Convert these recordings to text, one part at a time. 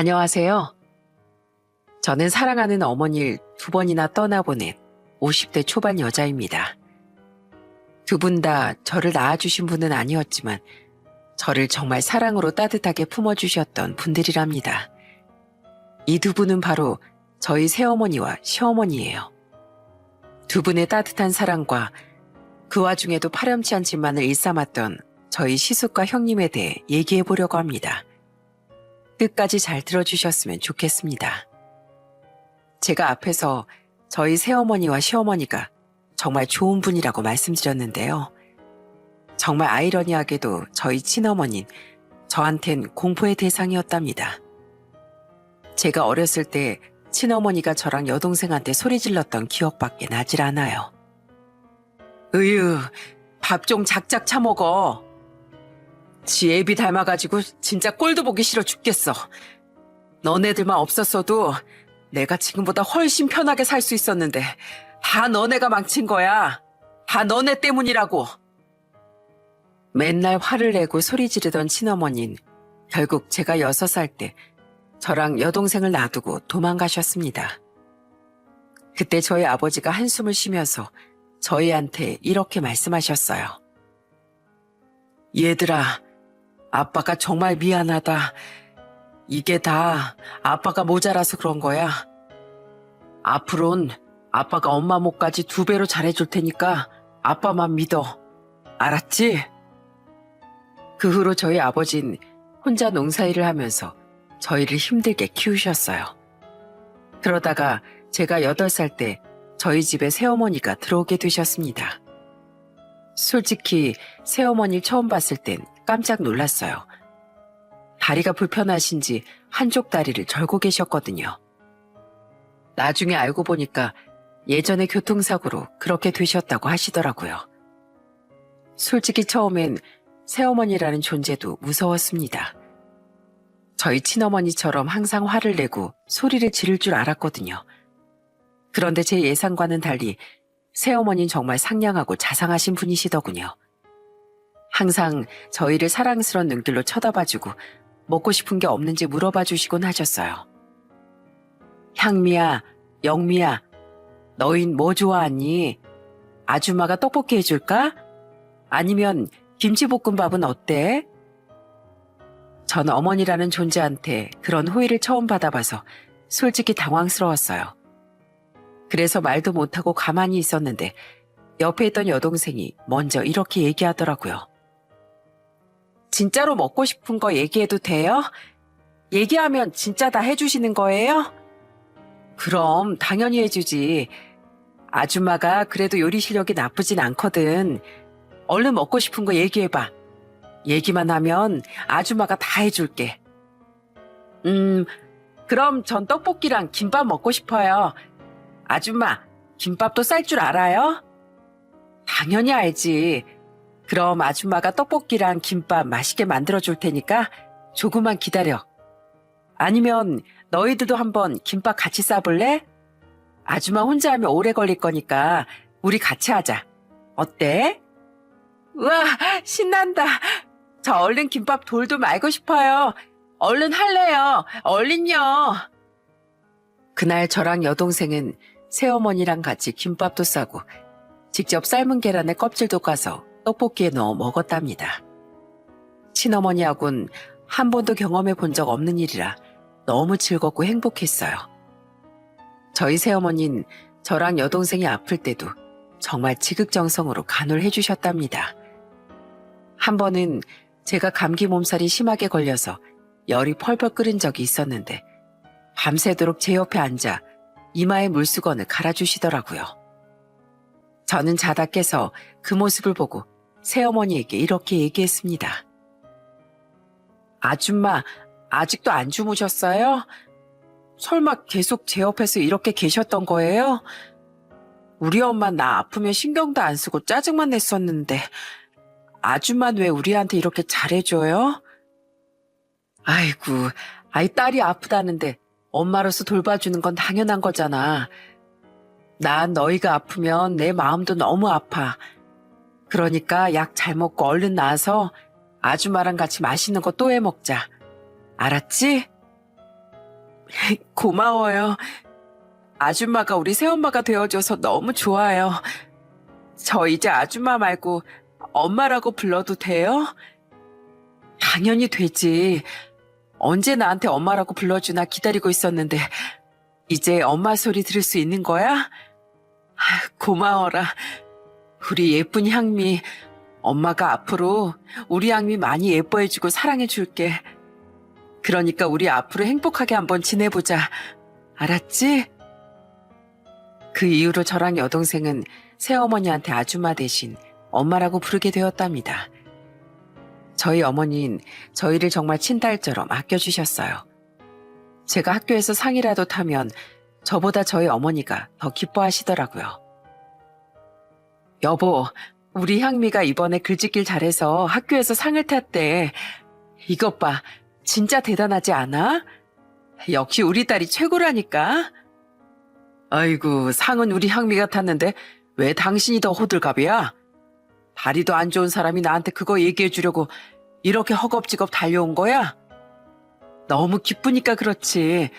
안녕하세요. 저는 사랑하는 어머니를 두 번이나 떠나보낸 50대 초반 여자입니다. 두 분 다 저를 낳아주신 분은 아니었지만 저를 정말 사랑으로 따뜻하게 품어주셨던 분들이랍니다. 이 두 분은 바로 저희 새어머니와 시어머니예요. 두 분의 따뜻한 사랑과 그 와중에도 파렴치 않지만을 일삼았던 저희 시숙과 형님에 대해 얘기해 보려고 합니다. 끝까지 잘 들어주셨으면 좋겠습니다. 제가 앞에서 저희 새어머니와 시어머니가 정말 좋은 분이라고 말씀드렸는데요. 정말 아이러니하게도 저희 친어머니는 저한텐 공포의 대상이었답니다. 제가 어렸을 때 친어머니가 저랑 여동생한테 소리 질렀던 기억밖에 나질 않아요. 으유, 밥 좀 작작 처먹어. 지 애비 닮아가지고 진짜 꼴도 보기 싫어 죽겠어. 너네들만 없었어도 내가 지금보다 훨씬 편하게 살 수 있었는데 다 너네가 망친 거야. 다 너네 때문이라고. 맨날 화를 내고 소리 지르던 친어머니는 결국 제가 6살 때 저랑 여동생을 놔두고 도망가셨습니다. 그때 저희 아버지가 한숨을 쉬면서 저희한테 이렇게 말씀하셨어요. 얘들아, 아빠가 정말 미안하다. 이게 다 아빠가 모자라서 그런 거야. 앞으론 아빠가 엄마 몫까지 2배로 잘해줄 테니까 아빠만 믿어. 알았지? 그 후로 저희 아버진 혼자 농사일을 하면서 저희를 힘들게 키우셨어요. 그러다가 제가 8살 때 저희 집에 새어머니가 들어오게 되셨습니다. 솔직히 새어머니를 처음 봤을 땐 깜짝 놀랐어요. 다리가 불편하신지 한쪽 다리를 절고 계셨거든요. 나중에 알고 보니까 예전에 교통사고로 그렇게 되셨다고 하시더라고요. 솔직히 처음엔 새어머니라는 존재도 무서웠습니다. 저희 친어머니처럼 항상 화를 내고 소리를 지를 줄 알았거든요. 그런데 제 예상과는 달리 새어머니는 정말 상냥하고 자상하신 분이시더군요. 항상 저희를 사랑스러운 눈길로 쳐다봐주고 먹고 싶은 게 없는지 물어봐 주시곤 하셨어요. 향미야, 영미야, 너흰 뭐 좋아하니? 아줌마가 떡볶이 해줄까? 아니면 김치볶음밥은 어때? 전 어머니라는 존재한테 그런 호의를 처음 받아봐서 솔직히 당황스러웠어요. 그래서 말도 못하고 가만히 있었는데 옆에 있던 여동생이 먼저 이렇게 얘기하더라고요. 진짜로 먹고 싶은 거 얘기해도 돼요? 얘기하면 진짜 다 해주시는 거예요? 그럼 당연히 해주지. 아줌마가 그래도 요리 실력이 나쁘진 않거든. 얼른 먹고 싶은 거 얘기해봐. 얘기만 하면 아줌마가 다 해줄게. 그럼 전 떡볶이랑 김밥 먹고 싶어요. 아줌마, 김밥도 쌀 줄 알아요? 당연히 알지. 그럼 아줌마가 떡볶이랑 김밥 맛있게 만들어줄 테니까 조금만 기다려. 아니면 너희들도 한번 김밥 같이 싸볼래? 아줌마 혼자 하면 오래 걸릴 거니까 우리 같이 하자. 어때? 우와, 신난다. 저 얼른 김밥 돌돌 말고 싶어요. 얼른 할래요. 얼른요. 그날 저랑 여동생은 새어머니랑 같이 김밥도 싸고 직접 삶은 계란에 껍질도 까서 떡볶이에 넣어 먹었답니다. 친어머니하고는 한 번도 경험해 본 적 없는 일이라 너무 즐겁고 행복했어요. 저희 새어머니는 저랑 여동생이 아플 때도 정말 지극정성으로 간호를 해주셨답니다. 한 번은 제가 감기 몸살이 심하게 걸려서 열이 펄펄 끓은 적이 있었는데 밤새도록 제 옆에 앉아 이마에 물수건을 갈아주시더라고요. 저는 자다 깨서 그 모습을 보고 새어머니에게 이렇게 얘기했습니다. 아줌마, 아직도 안 주무셨어요? 설마 계속 제 옆에서 이렇게 계셨던 거예요? 우리 엄마 나 아프면 신경도 안 쓰고 짜증만 냈었는데 아줌마는 왜 우리한테 이렇게 잘해줘요? 아이고, 딸이 아프다는데 엄마로서 돌봐주는 건 당연한 거잖아. 난 너희가 아프면 내 마음도 너무 아파. 그러니까 약 잘 먹고 얼른 나와서 아줌마랑 같이 맛있는 거 또 해 먹자. 알았지? 고마워요. 아줌마가 우리 새엄마가 되어줘서 너무 좋아요. 저 이제 아줌마 말고 엄마라고 불러도 돼요? 당연히 되지. 언제 나한테 엄마라고 불러주나 기다리고 있었는데 이제 엄마 소리 들을 수 있는 거야? 고마워라. 우리 예쁜 향미. 엄마가 앞으로 우리 향미 많이 예뻐해주고 사랑해줄게. 그러니까 우리 앞으로 행복하게 한번 지내보자. 알았지? 그 이후로 저랑 여동생은 새어머니한테 아줌마 대신 엄마라고 부르게 되었답니다. 저희 어머니는 저희를 정말 친딸처럼 아껴주셨어요. 제가 학교에서 상이라도 타면 저보다 저희 어머니가 더 기뻐하시더라고요. 여보, 우리 향미가 이번에 글짓기를 잘해서 학교에서 상을 탔대. 이것 봐, 진짜 대단하지 않아? 역시 우리 딸이 최고라니까. 아이고, 상은 우리 향미가 탔는데 왜 당신이 더 호들갑이야? 다리도 안 좋은 사람이 나한테 그거 얘기해 주려고 이렇게 허겁지겁 달려온 거야? 너무 기쁘니까 그렇지.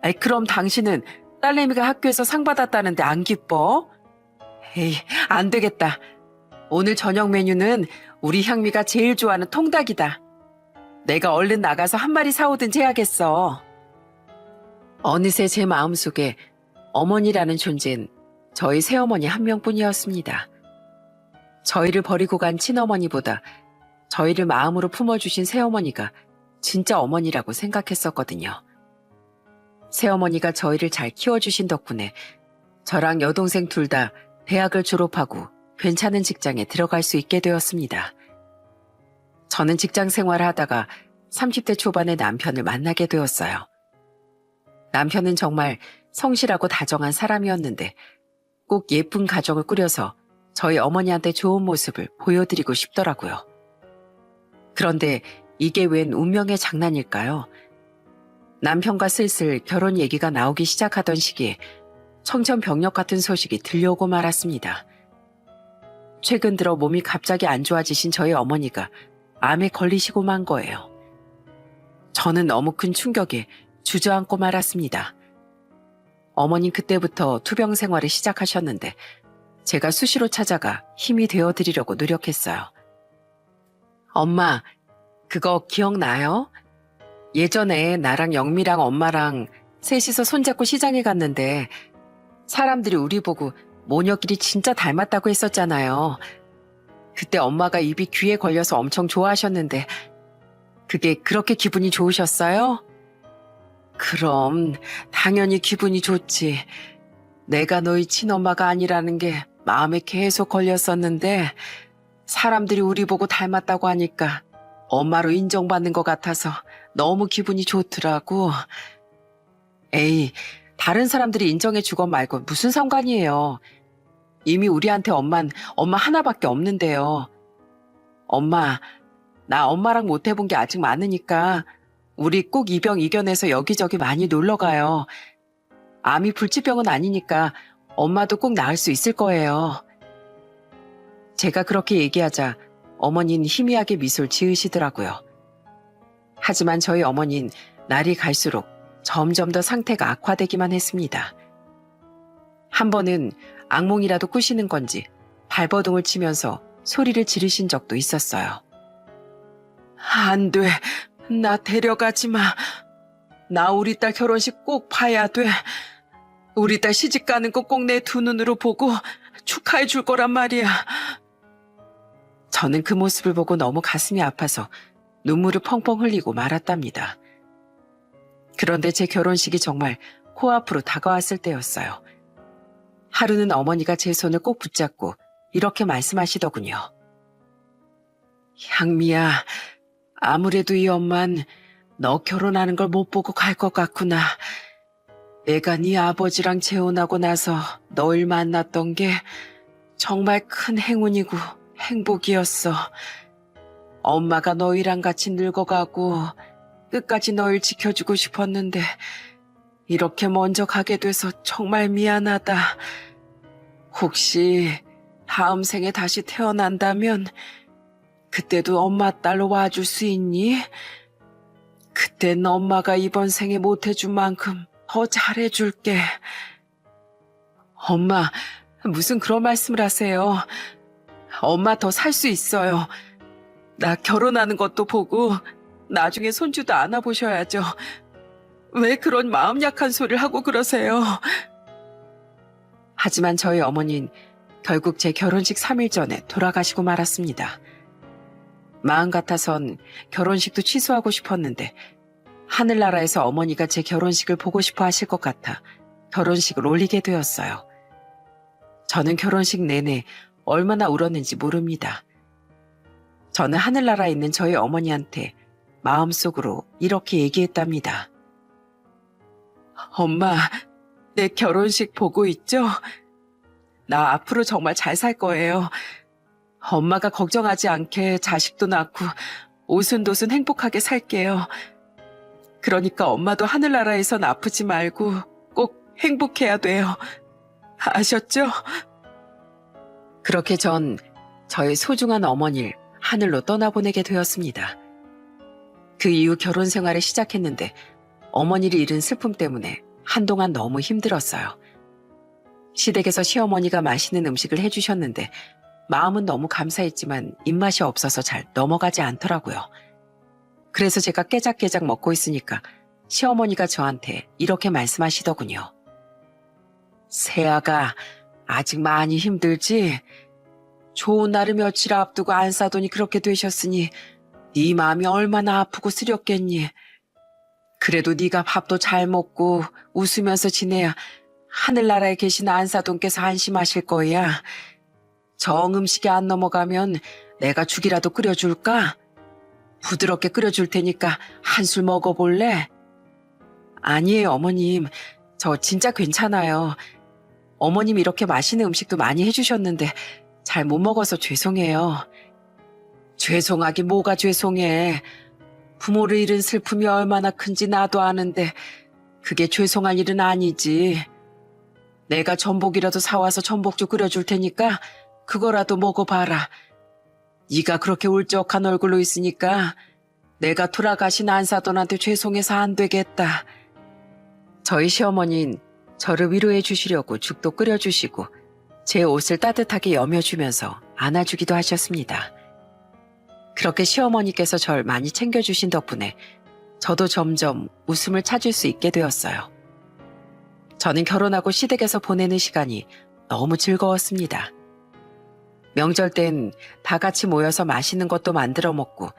아이, 그럼 당신은 딸내미가 학교에서 상 받았다는데 안 기뻐? 에이, 안 되겠다. 오늘 저녁 메뉴는 우리 향미가 제일 좋아하는 통닭이다. 내가 얼른 나가서 한 마리 사오든지 해야겠어. 어느새 제 마음속에 어머니라는 존재는 저희 새어머니 한 명뿐이었습니다. 저희를 버리고 간 친어머니보다 저희를 마음으로 품어주신 새어머니가 진짜 어머니라고 생각했었거든요. 새어머니가 저희를 잘 키워주신 덕분에 저랑 여동생 둘 다 대학을 졸업하고 괜찮은 직장에 들어갈 수 있게 되었습니다. 저는 직장 생활을 하다가 30대 초반의 남편을 만나게 되었어요. 남편은 정말 성실하고 다정한 사람이었는데 꼭 예쁜 가정을 꾸려서 저희 어머니한테 좋은 모습을 보여드리고 싶더라고요. 그런데 이게 웬 운명의 장난일까요? 남편과 슬슬 결혼 얘기가 나오기 시작하던 시기에 청천벽력 같은 소식이 들려오고 말았습니다. 최근 들어 몸이 갑자기 안 좋아지신 저희 어머니가 암에 걸리시고 만 거예요. 저는 너무 큰 충격에 주저앉고 말았습니다. 어머님 그때부터 투병 생활을 시작하셨는데 제가 수시로 찾아가 힘이 되어드리려고 노력했어요. 엄마, 그거 기억나요? 예전에 나랑 영미랑 엄마랑 셋이서 손잡고 시장에 갔는데 사람들이 우리 보고 모녀끼리 진짜 닮았다고 했었잖아요. 그때 엄마가 입이 귀에 걸려서 엄청 좋아하셨는데 그게 그렇게 기분이 좋으셨어요? 그럼 당연히 기분이 좋지. 내가 너희 친엄마가 아니라는 게 마음에 계속 걸렸었는데 사람들이 우리 보고 닮았다고 하니까 엄마로 인정받는 것 같아서 너무 기분이 좋더라고. 에이, 다른 사람들이 인정해 주건 말건 무슨 상관이에요. 이미 우리한테 엄만 엄마 하나밖에 없는데요. 엄마, 나 엄마랑 못 해본 게 아직 많으니까 우리 꼭 이 병 이겨내서 여기저기 많이 놀러 가요. 암이 불치병은 아니니까 엄마도 꼭 나을 수 있을 거예요. 제가 그렇게 얘기하자 어머니는 희미하게 미소를 지으시더라고요. 하지만 저희 어머니는 날이 갈수록 점점 더 상태가 악화되기만 했습니다. 한 번은 악몽이라도 꾸시는 건지 발버둥을 치면서 소리를 지르신 적도 있었어요. 안 돼. 나 데려가지 마. 나 우리 딸 결혼식 꼭 봐야 돼. 우리 딸 시집 가는 거 꼭 내 두 눈으로 보고 축하해 줄 거란 말이야. 저는 그 모습을 보고 너무 가슴이 아파서 눈물을 펑펑 흘리고 말았답니다. 그런데 제 결혼식이 정말 코앞으로 다가왔을 때였어요. 하루는 어머니가 제 손을 꼭 붙잡고 이렇게 말씀하시더군요. 향미야, 아무래도 이 엄만 너 결혼하는 걸 못 보고 갈 것 같구나. 내가 네 아버지랑 재혼하고 나서 널 만났던 게 정말 큰 행운이고 행복이었어. 엄마가 너희랑 같이 늙어가고 끝까지 너희를 지켜주고 싶었는데 이렇게 먼저 가게 돼서 정말 미안하다. 혹시 다음 생에 다시 태어난다면 그때도 엄마 딸로 와줄 수 있니? 그땐 엄마가 이번 생에 못해준 만큼 더 잘해줄게. 엄마, 무슨 그런 말씀을 하세요. 엄마 더 살 수 있어요. 나 결혼하는 것도 보고 나중에 손주도 안아보셔야죠. 왜 그런 마음 약한 소리를 하고 그러세요? 하지만 저희 어머니는 결국 제 결혼식 3일 전에 돌아가시고 말았습니다. 마음 같아선 결혼식도 취소하고 싶었는데 하늘나라에서 어머니가 제 결혼식을 보고 싶어 하실 것 같아 결혼식을 올리게 되었어요. 저는 결혼식 내내 얼마나 울었는지 모릅니다. 저는 하늘나라에 있는 저희 어머니한테 마음속으로 이렇게 얘기했답니다. 엄마, 내 결혼식 보고 있죠? 나 앞으로 정말 잘 살 거예요. 엄마가 걱정하지 않게 자식도 낳고 오순도순 행복하게 살게요. 그러니까 엄마도 하늘나라에선 아프지 말고 꼭 행복해야 돼요. 아셨죠? 그렇게 전 저의 소중한 어머니를 하늘로 떠나보내게 되었습니다. 그 이후 결혼 생활을 시작했는데 어머니를 잃은 슬픔 때문에 한동안 너무 힘들었어요. 시댁에서 시어머니가 맛있는 음식을 해주셨는데 마음은 너무 감사했지만 입맛이 없어서 잘 넘어가지 않더라고요. 그래서 제가 깨작깨작 먹고 있으니까 시어머니가 저한테 이렇게 말씀하시더군요. 세아가 아직 많이 힘들지? 좋은 날을 며칠 앞두고 안 싸더니 그렇게 되셨으니 네 마음이 얼마나 아프고 쓰렸겠니? 그래도 네가 밥도 잘 먹고 웃으면서 지내야 하늘나라에 계신 안사돈께서 안심하실 거야. 정 음식이 안 넘어가면 내가 죽이라도 끓여줄까? 부드럽게 끓여줄 테니까 한술 먹어볼래? 아니에요, 어머님. 저 진짜 괜찮아요. 어머님 이렇게 맛있는 음식도 많이 해주셨는데 잘 못 먹어서 죄송해요. 죄송하긴 뭐가 죄송해. 부모를 잃은 슬픔이 얼마나 큰지 나도 아는데 그게 죄송할 일은 아니지. 내가 전복이라도 사와서 전복죽 끓여줄 테니까 그거라도 먹어봐라. 네가 그렇게 울적한 얼굴로 있으니까 내가 돌아가신 안사돈한테 죄송해서 안 되겠다. 저희 시어머니는 저를 위로해 주시려고 죽도 끓여주시고 제 옷을 따뜻하게 여며주면서 안아주기도 하셨습니다. 그렇게 시어머니께서 절 많이 챙겨주신 덕분에 저도 점점 웃음을 찾을 수 있게 되었어요. 저는 결혼하고 시댁에서 보내는 시간이 너무 즐거웠습니다. 명절 땐 다 같이 모여서 맛있는 것도 만들어 먹고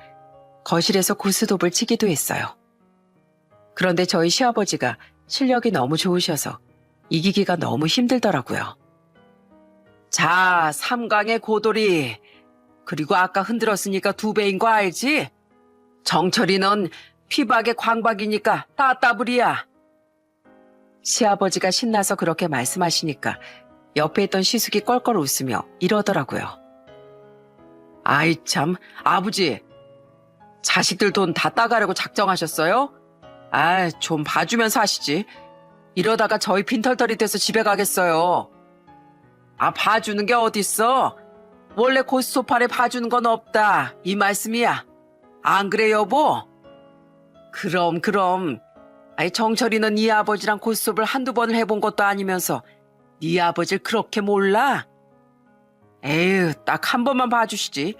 거실에서 고스톱을 치기도 했어요. 그런데 저희 시아버지가 실력이 너무 좋으셔서 이기기가 너무 힘들더라고요. 자, 삼강의 고돌이. 그리고 아까 흔들었으니까 2배인 거 알지? 정철이 넌 피박의 광박이니까 따따블이야. 시아버지가 신나서 그렇게 말씀하시니까 옆에 있던 시숙이 껄껄 웃으며 이러더라고요. 아이 참, 아버지. 자식들 돈 다 따가려고 작정하셨어요? 아, 좀 봐주면서 하시지. 이러다가 저희 빈털털이 돼서 집에 가겠어요. 아, 봐주는 게 어딨어? 원래 고스톱판에 봐주는 건 없다. 이 말씀이야. 안 그래, 여보? 그럼. 아이, 정철이는 네 아버지랑 고스톱을 한두 번을 해본 것도 아니면서 네 아버지를 그렇게 몰라? 에휴, 딱 한 번만 봐주시지.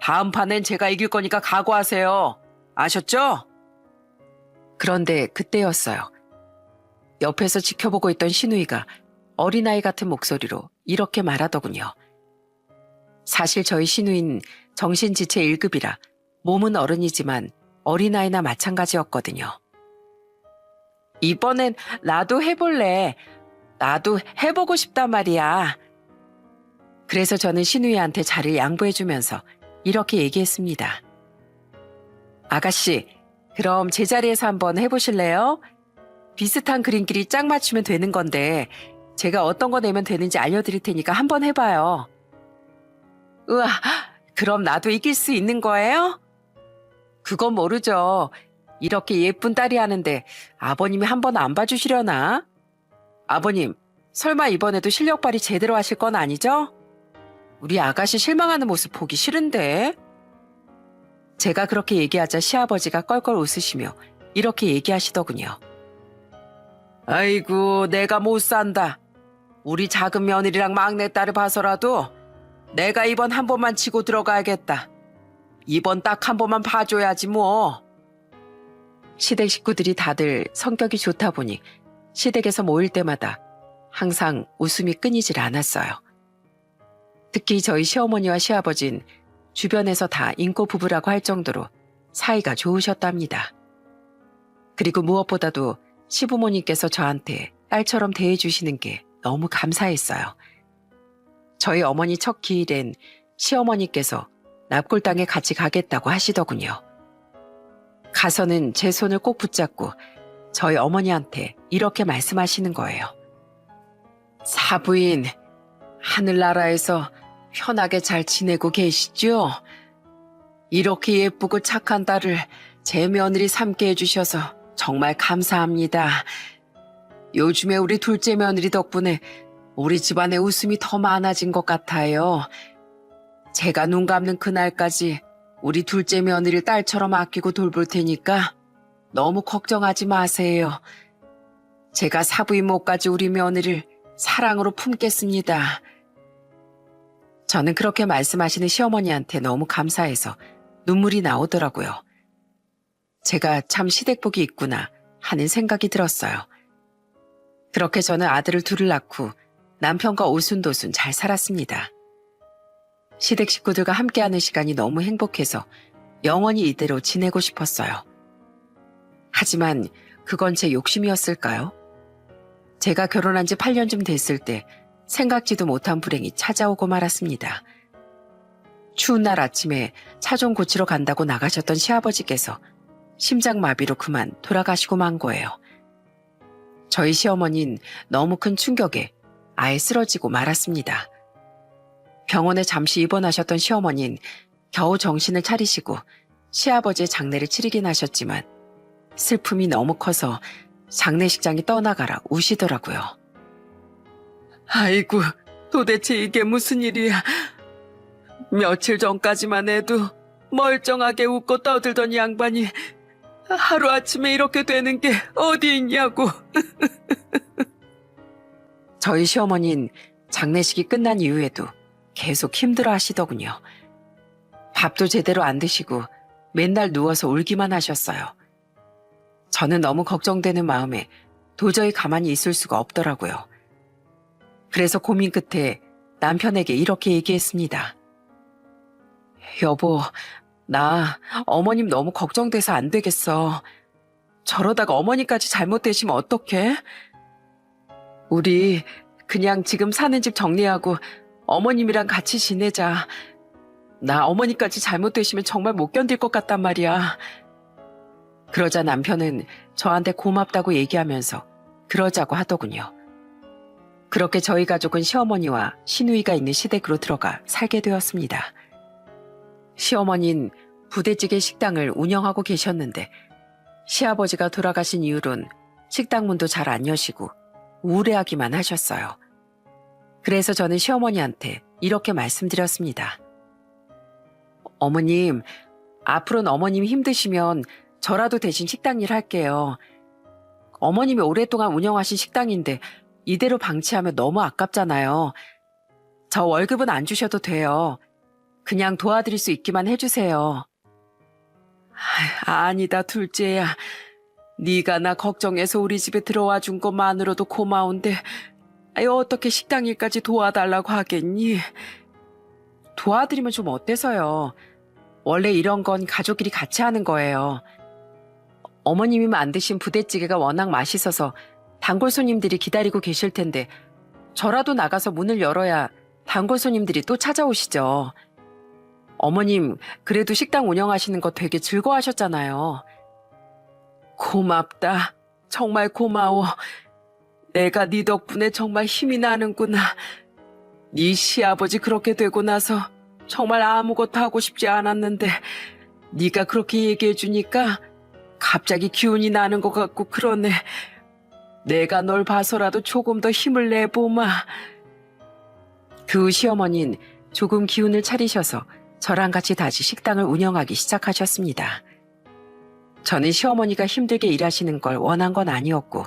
다음 판엔 제가 이길 거니까 각오하세요. 아셨죠? 그런데 그때였어요. 옆에서 지켜보고 있던 시누이가 어린아이 같은 목소리로 이렇게 말하더군요. 사실 저희 시누이는 정신지체 1급이라 몸은 어른이지만 어린아이나 마찬가지였거든요. 이번엔 나도 해볼래. 나도 해보고 싶단 말이야. 그래서 저는 시누이한테 자리를 양보해주면서 이렇게 얘기했습니다. 아가씨, 그럼 제자리에서 한번 해보실래요? 비슷한 그림끼리 짝 맞추면 되는 건데 제가 어떤 거 내면 되는지 알려드릴 테니까 한번 해봐요. 우와, 그럼 나도 이길 수 있는 거예요? 그건 모르죠. 이렇게 예쁜 딸이 하는데 아버님이 한번 안 봐주시려나? 아버님, 설마 이번에도 실력 발휘 제대로 하실 건 아니죠? 우리 아가씨 실망하는 모습 보기 싫은데. 제가 그렇게 얘기하자 시아버지가 껄껄 웃으시며 이렇게 얘기하시더군요. 아이고, 내가 못 산다. 우리 작은 며느리랑 막내딸을 봐서라도 내가 이번 한 번만 치고 들어가야겠다. 이번 딱 한 번만 봐줘야지 뭐. 시댁 식구들이 다들 성격이 좋다 보니 시댁에서 모일 때마다 항상 웃음이 끊이질 않았어요. 특히 저희 시어머니와 시아버진 주변에서 다 인고 부부라고 할 정도로 사이가 좋으셨답니다. 그리고 무엇보다도 시부모님께서 저한테 딸처럼 대해주시는 게 너무 감사했어요. 저희 어머니 첫 기일엔 시어머니께서 납골당에 같이 가겠다고 하시더군요. 가서는 제 손을 꼭 붙잡고 저희 어머니한테 이렇게 말씀하시는 거예요. 사부인, 하늘나라에서 편하게 잘 지내고 계시죠? 이렇게 예쁘고 착한 딸을 제 며느리 삼게 해주셔서 정말 감사합니다. 요즘에 우리 둘째 며느리 덕분에 우리 집안에 웃음이 더 많아진 것 같아요. 제가 눈 감는 그날까지 우리 둘째 며느리를 딸처럼 아끼고 돌볼 테니까 너무 걱정하지 마세요. 제가 사부인 못까지 우리 며느리를 사랑으로 품겠습니다. 저는 그렇게 말씀하시는 시어머니한테 너무 감사해서 눈물이 나오더라고요. 제가 참 시댁복이 있구나 하는 생각이 들었어요. 그렇게 저는 아들을 둘을 낳고 남편과 오순도순 잘 살았습니다. 시댁 식구들과 함께하는 시간이 너무 행복해서 영원히 이대로 지내고 싶었어요. 하지만 그건 제 욕심이었을까요? 제가 결혼한 지 8년쯤 됐을 때 생각지도 못한 불행이 찾아오고 말았습니다. 추운 날 아침에 차 좀 고치러 간다고 나가셨던 시아버지께서 심장마비로 그만 돌아가시고 만 거예요. 저희 시어머니는 너무 큰 충격에 아예 쓰러지고 말았습니다. 병원에 잠시 입원하셨던 시어머니는 겨우 정신을 차리시고 시아버지의 장례를 치르긴 하셨지만 슬픔이 너무 커서 장례식장이 떠나가라 우시더라고요. 아이고, 도대체 이게 무슨 일이야. 며칠 전까지만 해도 멀쩡하게 웃고 떠들던 양반이 하루아침에 이렇게 되는 게 어디 있냐고. 저희 시어머니는 장례식이 끝난 이후에도 계속 힘들어 하시더군요. 밥도 제대로 안 드시고 맨날 누워서 울기만 하셨어요. 저는 너무 걱정되는 마음에 도저히 가만히 있을 수가 없더라고요. 그래서 고민 끝에 남편에게 이렇게 얘기했습니다. 여보, 나 어머님 너무 걱정돼서 안 되겠어. 저러다가 어머니까지 잘못되시면 어떡해? 우리 그냥 지금 사는 집 정리하고 어머님이랑 같이 지내자. 나 어머니까지 잘못되시면 정말 못 견딜 것 같단 말이야. 그러자 남편은 저한테 고맙다고 얘기하면서 그러자고 하더군요. 그렇게 저희 가족은 시어머니와 시누이가 있는 시댁으로 들어가 살게 되었습니다. 시어머니는 부대찌개 식당을 운영하고 계셨는데 시아버지가 돌아가신 이후론 식당 문도 잘 안 여시고 우울해하기만 하셨어요. 그래서 저는 시어머니한테 이렇게 말씀드렸습니다. 어머님, 앞으로는 어머님이 힘드시면 저라도 대신 식당 일 할게요. 어머님이 오랫동안 운영하신 식당인데 이대로 방치하면 너무 아깝잖아요. 저 월급은 안 주셔도 돼요. 그냥 도와드릴 수 있기만 해주세요. 아니다, 둘째야. 네가 나 걱정해서 우리 집에 들어와 준 것만으로도 고마운데 어떻게 식당 일까지 도와달라고 하겠니? 도와드리면 좀 어때서요? 원래 이런 건 가족끼리 같이 하는 거예요. 어머님이 만드신 부대찌개가 워낙 맛있어서 단골 손님들이 기다리고 계실 텐데 저라도 나가서 문을 열어야 단골 손님들이 또 찾아오시죠. 어머님 그래도 식당 운영하시는 거 되게 즐거워하셨잖아요. 고맙다. 정말 고마워. 내가 네 덕분에 정말 힘이 나는구나. 네 시아버지 그렇게 되고 나서 정말 아무것도 하고 싶지 않았는데 네가 그렇게 얘기해 주니까 갑자기 기운이 나는 것 같고 그러네. 내가 널 봐서라도 조금 더 힘을 내보마. 그 후 시어머니는 조금 기운을 차리셔서 저랑 같이 다시 식당을 운영하기 시작하셨습니다. 저는 시어머니가 힘들게 일하시는 걸 원한 건 아니었고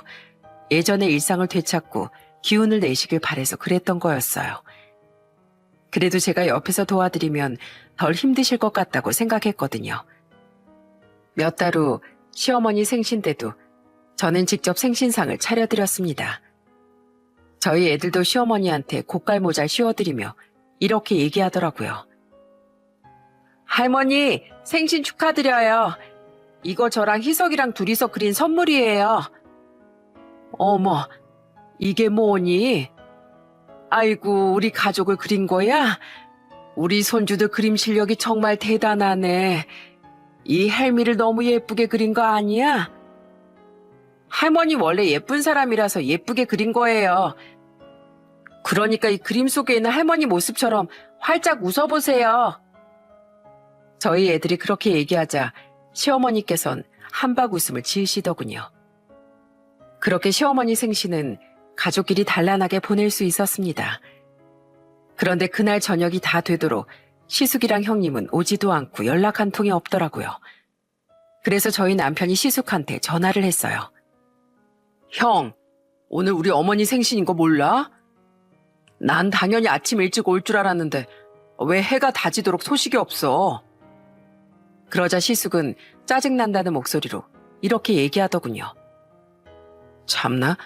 예전의 일상을 되찾고 기운을 내시길 바래서 그랬던 거였어요. 그래도 제가 옆에서 도와드리면 덜 힘드실 것 같다고 생각했거든요. 몇 달 후 시어머니 생신 때도 저는 직접 생신상을 차려드렸습니다. 저희 애들도 시어머니한테 고깔 모자 씌워드리며 이렇게 얘기하더라고요. 할머니, 생신 축하드려요. 이거 저랑 희석이랑 둘이서 그린 선물이에요. 어머, 이게 뭐니? 아이고, 우리 가족을 그린 거야? 우리 손주들 그림 실력이 정말 대단하네. 이 헬미를 너무 예쁘게 그린 거 아니야? 할머니 원래 예쁜 사람이라서 예쁘게 그린 거예요. 그러니까 이 그림 속에 있는 할머니 모습처럼 활짝 웃어보세요. 저희 애들이 그렇게 얘기하자 시어머니께선 한박 웃음을 지으시더군요. 그렇게 시어머니 생신은 가족끼리 단란하게 보낼 수 있었습니다. 그런데 그날 저녁이 다 되도록 시숙이랑 형님은 오지도 않고 연락 한 통이 없더라고요. 그래서 저희 남편이 시숙한테 전화를 했어요. 형, 오늘 우리 어머니 생신인 거 몰라? 난 당연히 아침 일찍 올 줄 알았는데 왜 해가 다지도록 소식이 없어? 그러자 시숙은 짜증난다는 목소리로 이렇게 얘기하더군요. 참나?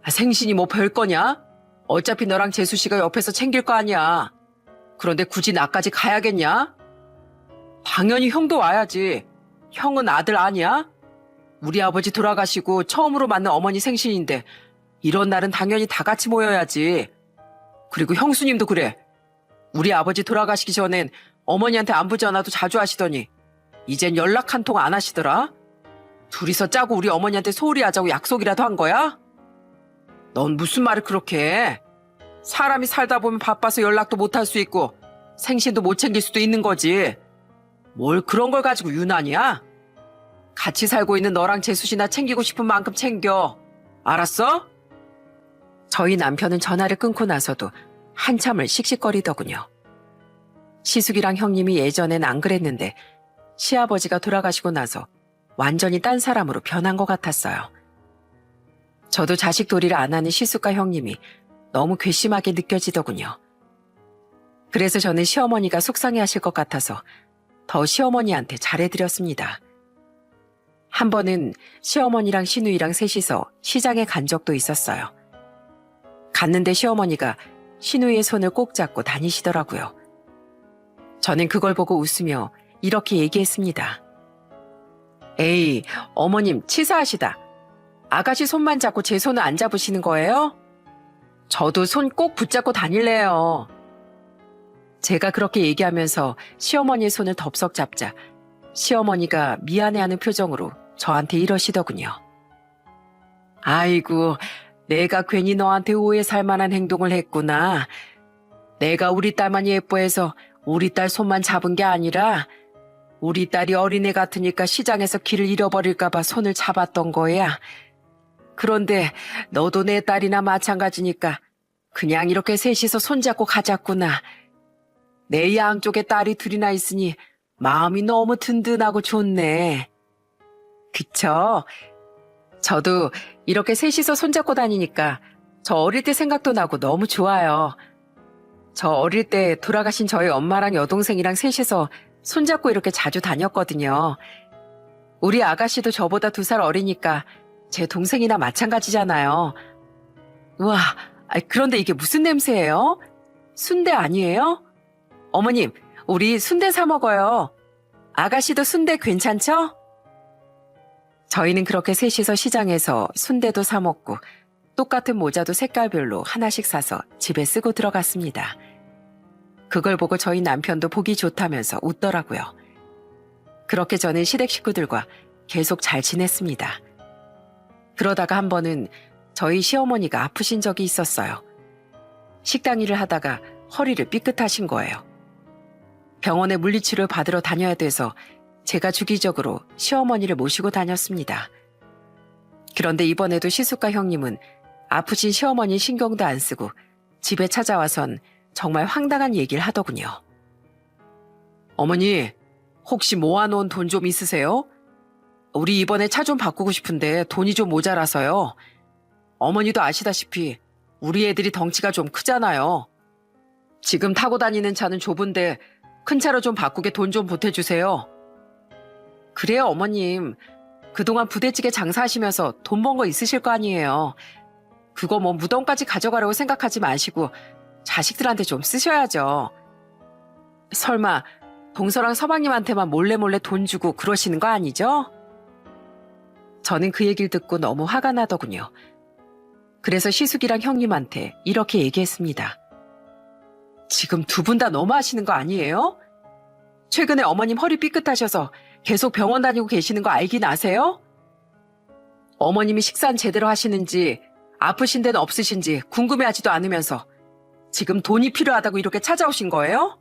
생신이 뭐 별거냐? 어차피 너랑 재수 씨가 옆에서 챙길 거 아니야. 그런데 굳이 나까지 가야겠냐? 당연히 형도 와야지. 형은 아들 아니야? 우리 아버지 돌아가시고 처음으로 만난 어머니 생신인데 이런 날은 당연히 다 같이 모여야지. 그리고 형수님도 그래. 우리 아버지 돌아가시기 전엔 어머니한테 안부 전화도 자주 하시더니 이젠 연락 한 통 안 하시더라? 둘이서 짜고 우리 어머니한테 소홀히 하자고 약속이라도 한 거야? 넌 무슨 말을 그렇게 해? 사람이 살다 보면 바빠서 연락도 못 할 수 있고 생신도 못 챙길 수도 있는 거지. 뭘 그런 걸 가지고 유난이야? 같이 살고 있는 너랑 재수씨나 챙기고 싶은 만큼 챙겨. 알았어? 저희 남편은 전화를 끊고 나서도 한참을 씩씩거리더군요. 시숙이랑 형님이 예전엔 안 그랬는데 시아버지가 돌아가시고 나서 완전히 딴 사람으로 변한 것 같았어요. 저도 자식 도리를 안 하는 시숙과 형님이 너무 괘씸하게 느껴지더군요. 그래서 저는 시어머니가 속상해하실 것 같아서 더 시어머니한테 잘해드렸습니다. 한 번은 시어머니랑 시누이랑 셋이서 시장에 간 적도 있었어요. 갔는데 시어머니가 시누이의 손을 꼭 잡고 다니시더라고요. 저는 그걸 보고 웃으며 이렇게 얘기했습니다. 에이, 어머님 치사하시다. 아가씨 손만 잡고 제 손을 안 잡으시는 거예요? 저도 손 꼭 붙잡고 다닐래요. 제가 그렇게 얘기하면서 시어머니의 손을 덥석 잡자 시어머니가 미안해하는 표정으로 저한테 이러시더군요. 아이고, 내가 괜히 너한테 오해 살 만한 행동을 했구나. 내가 우리 딸만 예뻐해서 우리 딸 손만 잡은 게 아니라 우리 딸이 어린애 같으니까 시장에서 길을 잃어버릴까 봐 손을 잡았던 거야. 그런데 너도 내 딸이나 마찬가지니까 그냥 이렇게 셋이서 손잡고 가자꾸나. 내 양쪽에 딸이 둘이나 있으니 마음이 너무 든든하고 좋네. 그쵸? 저도 이렇게 셋이서 손잡고 다니니까 저 어릴 때 생각도 나고 너무 좋아요. 저 어릴 때 돌아가신 저희 엄마랑 여동생이랑 셋이서 손잡고 이렇게 자주 다녔거든요. 우리 아가씨도 저보다 2살 어리니까 제 동생이나 마찬가지잖아요. 우와, 그런데 이게 무슨 냄새예요? 순대 아니에요? 어머님, 우리 순대 사 먹어요. 아가씨도 순대 괜찮죠? 저희는 그렇게 셋이서 시장에서 순대도 사 먹고 똑같은 모자도 색깔별로 하나씩 사서 집에 쓰고 들어갔습니다. 그걸 보고 저희 남편도 보기 좋다면서 웃더라고요. 그렇게 저는 시댁 식구들과 계속 잘 지냈습니다. 그러다가 한 번은 저희 시어머니가 아프신 적이 있었어요. 식당 일을 하다가 허리를 삐끗하신 거예요. 병원에 물리치료 받으러 다녀야 돼서 제가 주기적으로 시어머니를 모시고 다녔습니다. 그런데 이번에도 시숙과 형님은 아프신 시어머니 신경도 안 쓰고 집에 찾아와선 정말 황당한 얘기를 하더군요. 어머니, 혹시 모아놓은 돈 좀 있으세요? 우리 이번에 차 좀 바꾸고 싶은데 돈이 좀 모자라서요. 어머니도 아시다시피 우리 애들이 덩치가 좀 크잖아요. 지금 타고 다니는 차는 좁은데 큰 차로 좀 바꾸게 돈 좀 보태주세요. 그래요, 어머님. 그동안 부대찌개 장사하시면서 돈 번 거 있으실 거 아니에요. 그거 뭐 무덤까지 가져가려고 생각하지 마시고 자식들한테 좀 쓰셔야죠. 설마 동서랑 서방님한테만 몰래 돈 주고 그러시는 거 아니죠? 저는 그 얘기를 듣고 너무 화가 나더군요. 그래서 시숙이랑 형님한테 이렇게 얘기했습니다. 지금 두 분 다 너무하시는 거 아니에요? 최근에 어머님 허리 삐끗하셔서 계속 병원 다니고 계시는 거 알긴 아세요? 어머님이 식사는 제대로 하시는지 아프신 데는 없으신지 궁금해하지도 않으면서 지금 돈이 필요하다고 이렇게 찾아오신 거예요?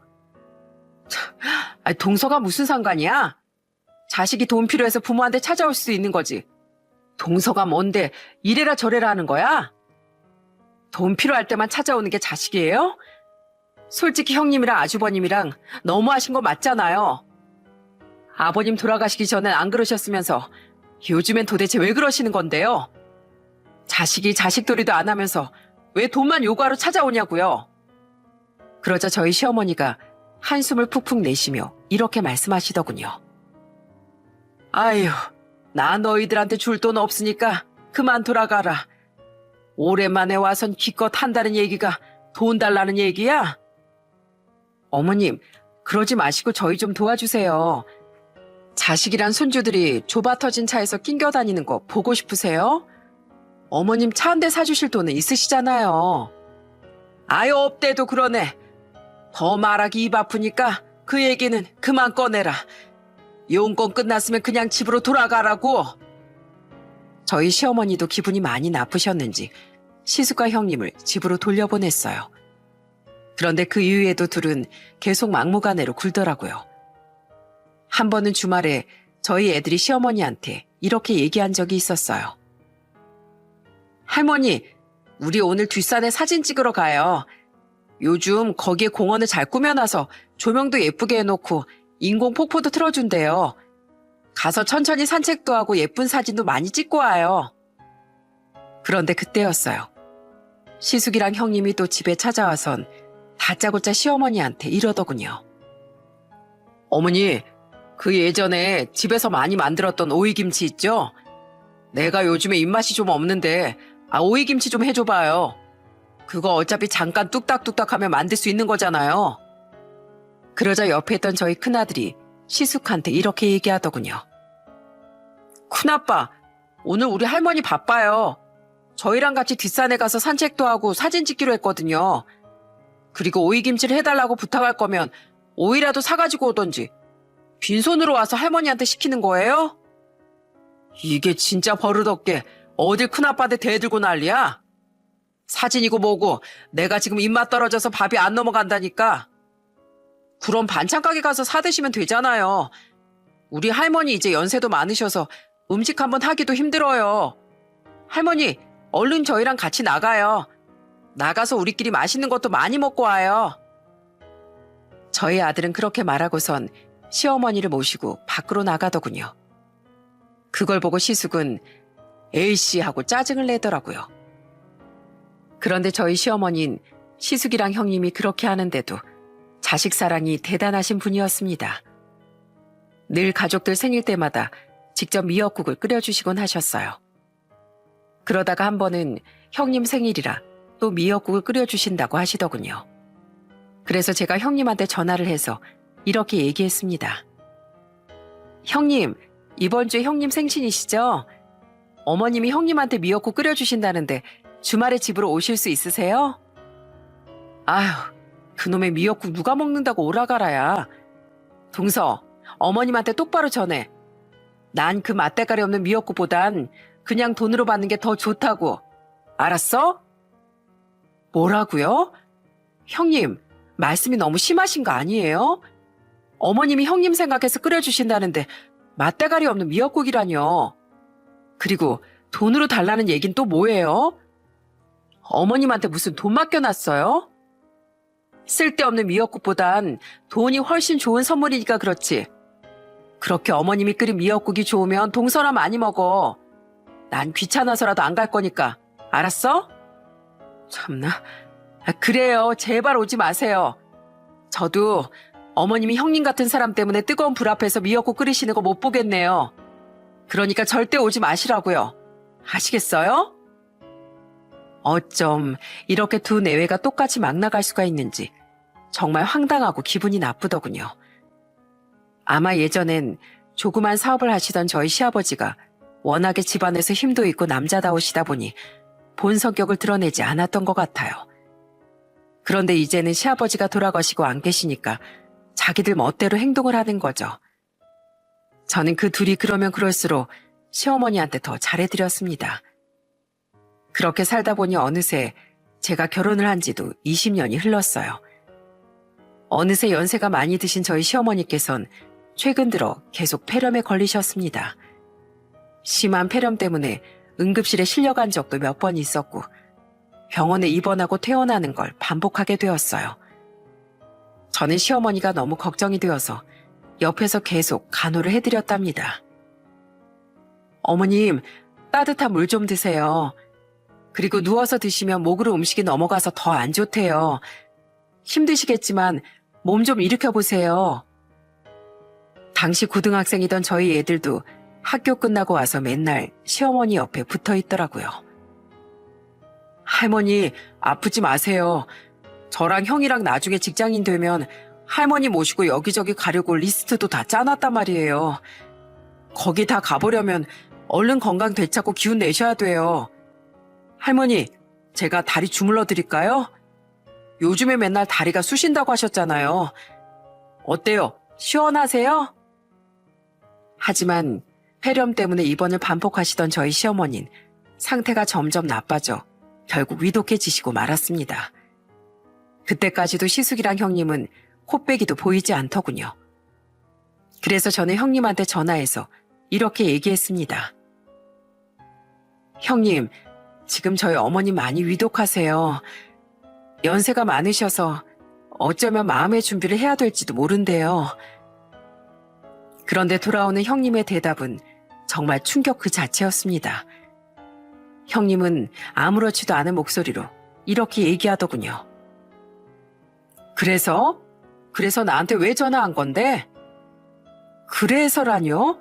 아니, 동서가 무슨 상관이야? 자식이 돈 필요해서 부모한테 찾아올 수 있는 거지. 동서가 뭔데 이래라 저래라 하는 거야? 돈 필요할 때만 찾아오는 게 자식이에요? 솔직히 형님이랑 아주버님이랑 너무하신 거 맞잖아요. 아버님 돌아가시기 전엔 안 그러셨으면서 요즘엔 도대체 왜 그러시는 건데요? 자식이 자식돌이도 안 하면서 왜 돈만 요구하러 찾아오냐고요? 그러자 저희 시어머니가 한숨을 푹푹 내쉬며 이렇게 말씀하시더군요. 아휴, 나 너희들한테 줄 돈 없으니까 그만 돌아가라. 오랜만에 와선 기껏 한다는 얘기가 돈 달라는 얘기야? 어머님, 그러지 마시고 저희 좀 도와주세요. 자식이란 손주들이 좁아 터진 차에서 낑겨 다니는 거 보고 싶으세요? 어머님 차 한 대 사주실 돈은 있으시잖아요. 아유, 없대도 그러네. 더 말하기 입 아프니까 그 얘기는 그만 꺼내라. 용건 끝났으면 그냥 집으로 돌아가라고. 저희 시어머니도 기분이 많이 나쁘셨는지 시숙과 형님을 집으로 돌려보냈어요. 그런데 그 이후에도 둘은 계속 막무가내로 굴더라고요. 한 번은 주말에 저희 애들이 시어머니한테 이렇게 얘기한 적이 있었어요. 할머니, 우리 오늘 뒷산에 사진 찍으러 가요. 요즘 거기에 공원을 잘 꾸며놔서 조명도 예쁘게 해놓고 인공 폭포도 틀어준대요. 가서 천천히 산책도 하고 예쁜 사진도 많이 찍고 와요. 그런데 그때였어요. 시숙이랑 형님이 또 집에 찾아와선 다짜고짜 시어머니한테 이러더군요. 어머니, 그 예전에 집에서 많이 만들었던 오이김치 있죠? 내가 요즘에 입맛이 좀 없는데 오이김치 좀 해줘봐요. 그거 어차피 잠깐 뚝딱뚝딱 하면 만들 수 있는 거잖아요. 그러자 옆에 있던 저희 큰아들이 시숙한테 이렇게 얘기하더군요. 큰아빠, 오늘 우리 할머니 바빠요. 저희랑 같이 뒷산에 가서 산책도 하고 사진 찍기로 했거든요. 그리고 오이김치를 해달라고 부탁할 거면 오이라도 사가지고 오던지 빈손으로 와서 할머니한테 시키는 거예요? 이게 진짜 버릇없게 어딜 큰아빠한테 대들고 난리야? 사진이고 뭐고 내가 지금 입맛 떨어져서 밥이 안 넘어간다니까. 그럼 반찬 가게 가서 사드시면 되잖아요. 우리 할머니 이제 연세도 많으셔서 음식 한번 하기도 힘들어요. 할머니, 얼른 저희랑 같이 나가요. 나가서 우리끼리 맛있는 것도 많이 먹고 와요. 저희 아들은 그렇게 말하고선 시어머니를 모시고 밖으로 나가더군요. 그걸 보고 시숙은 에이씨 하고 짜증을 내더라고요. 그런데 저희 시어머니는 시숙이랑 형님이 그렇게 하는데도 자식 사랑이 대단하신 분이었습니다. 늘 가족들 생일 때마다 직접 미역국을 끓여주시곤 하셨어요. 그러다가 한 번은 형님 생일이라 또 미역국을 끓여주신다고 하시더군요. 그래서 제가 형님한테 전화를 해서 이렇게 얘기했습니다. 형님, 이번 주에 형님 생신이시죠? 어머님이 형님한테 미역국 끓여주신다는데 주말에 집으로 오실 수 있으세요? 아휴, 그놈의 미역국 누가 먹는다고 오라가라야. 동서, 어머님한테 똑바로 전해. 난 그 맛대가리 없는 미역국보단 그냥 돈으로 받는 게 더 좋다고. 알았어? 뭐라고요? 형님, 말씀이 너무 심하신 거 아니에요? 어머님이 형님 생각해서 끓여주신다는데 맛대가리 없는 미역국이라뇨. 그리고 돈으로 달라는 얘긴 또 뭐예요? 어머님한테 무슨 돈 맡겨놨어요? 쓸데없는 미역국보단 돈이 훨씬 좋은 선물이니까 그렇지. 그렇게 어머님이 끓인 미역국이 좋으면 동서나 많이 먹어. 난 귀찮아서라도 안 갈 거니까. 알았어? 참나. 그래요. 제발 오지 마세요. 저도 어머님이 형님 같은 사람 때문에 뜨거운 불 앞에서 미역국 끓이시는 거 못 보겠네요. 그러니까 절대 오지 마시라고요. 아시겠어요? 어쩜 이렇게 두 내외가 똑같이 막 나갈 수가 있는지 정말 황당하고 기분이 나쁘더군요. 아마 예전엔 조그만 사업을 하시던 저희 시아버지가 워낙에 집안에서 힘도 있고 남자다우시다 보니 본 성격을 드러내지 않았던 것 같아요. 그런데 이제는 시아버지가 돌아가시고 안 계시니까 자기들 멋대로 행동을 하는 거죠. 저는 그 둘이 그러면 그럴수록 시어머니한테 더 잘해드렸습니다. 그렇게 살다 보니 어느새 제가 결혼을 한 지도 20년이 흘렀어요. 어느새 연세가 많이 드신 저희 시어머니께선 최근 들어 계속 폐렴에 걸리셨습니다. 심한 폐렴 때문에 응급실에 실려간 적도 몇 번 있었고 병원에 입원하고 퇴원하는 걸 반복하게 되었어요. 저는 시어머니가 너무 걱정이 되어서 옆에서 계속 간호를 해드렸답니다. 어머님, 따뜻한 물 좀 드세요. 그리고 누워서 드시면 목으로 음식이 넘어가서 더 안 좋대요. 힘드시겠지만 몸 좀 일으켜보세요. 당시 고등학생이던 저희 애들도 학교 끝나고 와서 맨날 시어머니 옆에 붙어 있더라고요. 할머니, 아프지 마세요. 저랑 형이랑 나중에 직장인 되면 할머니 모시고 여기저기 가려고 리스트도 다 짜놨단 말이에요. 거기 다 가보려면 얼른 건강 되찾고 기운 내셔야 돼요. 할머니, 제가 다리 주물러 드릴까요? 요즘에 맨날 다리가 쑤신다고 하셨잖아요. 어때요? 시원하세요? 하지만 폐렴 때문에 입원을 반복하시던 저희 시어머니는 상태가 점점 나빠져 결국 위독해지시고 말았습니다. 그때까지도 시숙이랑 형님은 코빼기도 보이지 않더군요. 그래서 저는 형님한테 전화해서 이렇게 얘기했습니다. 형님, 지금 저희 어머님 많이 위독하세요. 연세가 많으셔서 어쩌면 마음의 준비를 해야 될지도 모른대요. 그런데 돌아오는 형님의 대답은 정말 충격 그 자체였습니다. 형님은 아무렇지도 않은 목소리로 이렇게 얘기하더군요. 그래서 나한테 왜 전화한 건데? 그래서라뇨?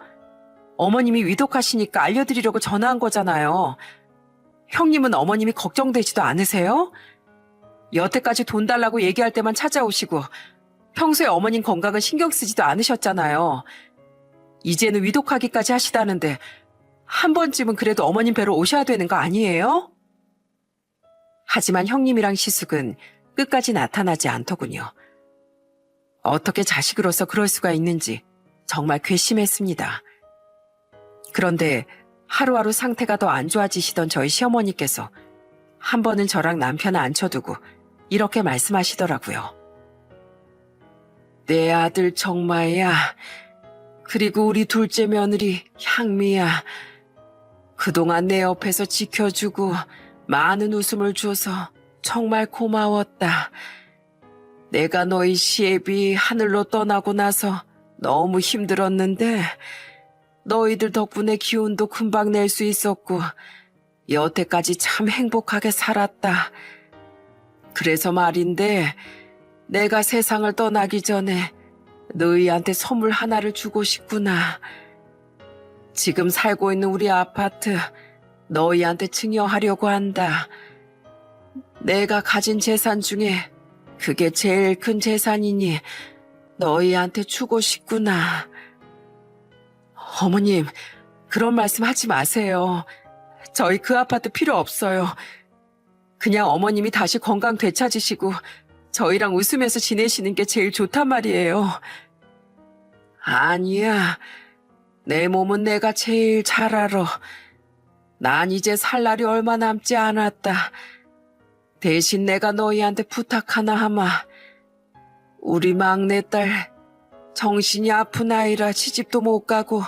어머님이 위독하시니까 알려드리려고 전화한 거잖아요. 형님은 어머님이 걱정되지도 않으세요? 여태까지 돈 달라고 얘기할 때만 찾아오시고 평소에 어머님 건강은 신경 쓰지도 않으셨잖아요. 이제는 위독하기까지 하시다는데 한 번쯤은 그래도 어머님 뵈러 오셔야 되는 거 아니에요? 하지만 형님이랑 시숙은 끝까지 나타나지 않더군요. 어떻게 자식으로서 그럴 수가 있는지 정말 괘씸했습니다. 그런데 하루하루 상태가 더 안 좋아지시던 저희 시어머니께서 한 번은 저랑 남편을 앉혀두고 이렇게 말씀하시더라고요. 내 아들 정마야, 그리고 우리 둘째 며느리 향미야, 그동안 내 옆에서 지켜주고 많은 웃음을 줘서 정말 고마웠다. 내가 너희 시애비 하늘로 떠나고 나서 너무 힘들었는데 너희들 덕분에 기운도 금방 낼 수 있었고 여태까지 참 행복하게 살았다. 그래서 말인데 내가 세상을 떠나기 전에 너희한테 선물 하나를 주고 싶구나. 지금 살고 있는 우리 아파트 너희한테 증여하려고 한다. 내가 가진 재산 중에 그게 제일 큰 재산이니 너희한테 주고 싶구나. 어머님, 그런 말씀 하지 마세요. 저희 그 아파트 필요 없어요. 그냥 어머님이 다시 건강 되찾으시고 저희랑 웃으면서 지내시는 게 제일 좋단 말이에요. 아니야. 내 몸은 내가 제일 잘 알아. 난 이제 살 날이 얼마 남지 않았다. 대신 내가 너희한테 부탁 하나 하마. 우리 막내딸 정신이 아픈 아이라 시집도 못 가고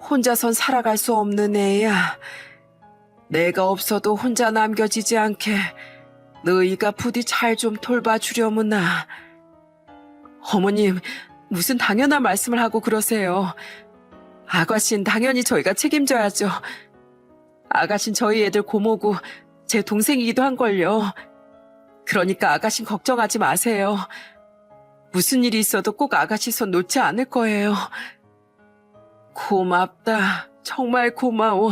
혼자선 살아갈 수 없는 애야. 내가 없어도 혼자 남겨지지 않게 너희가 부디 잘 좀 돌봐주려무나. 어머님, 무슨 당연한 말씀을 하고 그러세요. 아가씨는 당연히 저희가 책임져야죠. 아가씨는 저희 애들 고모고 제 동생이기도 한걸요. 그러니까 아가씨 걱정하지 마세요. 무슨 일이 있어도 꼭 아가씨 손 놓지 않을 거예요. 고맙다. 정말 고마워.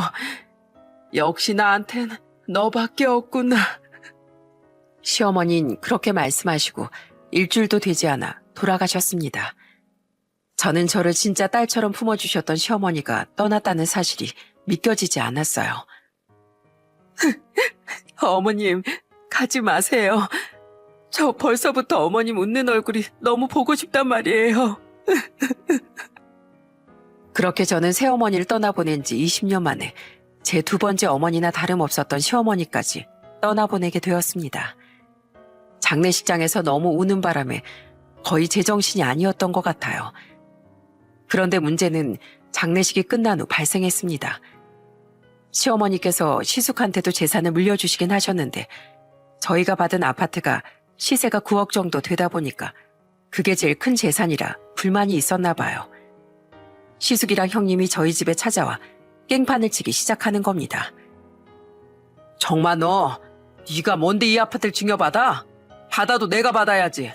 역시 나한텐 너밖에 없구나. 시어머니는 그렇게 말씀하시고 일주일도 되지 않아 돌아가셨습니다. 저는 저를 진짜 딸처럼 품어주셨던 시어머니가 떠났다는 사실이 믿겨지지 않았어요. 어머님, 가지 마세요. 저 벌써부터 어머님 웃는 얼굴이 너무 보고 싶단 말이에요. 그렇게 저는 새어머니를 떠나보낸 지 20년 만에 제 두 번째 어머니나 다름없었던 시어머니까지 떠나보내게 되었습니다. 장례식장에서 너무 우는 바람에 거의 제정신이 아니었던 것 같아요. 그런데 문제는 장례식이 끝난 후 발생했습니다. 시어머니께서 시숙한테도 재산을 물려주시긴 하셨는데 저희가 받은 아파트가 시세가 9억 정도 되다 보니까 그게 제일 큰 재산이라 불만이 있었나 봐요. 시숙이랑 형님이 저희 집에 찾아와 깽판을 치기 시작하는 겁니다. 정말 네가 뭔데 이 아파트를 증여받아? 받아도 내가 받아야지.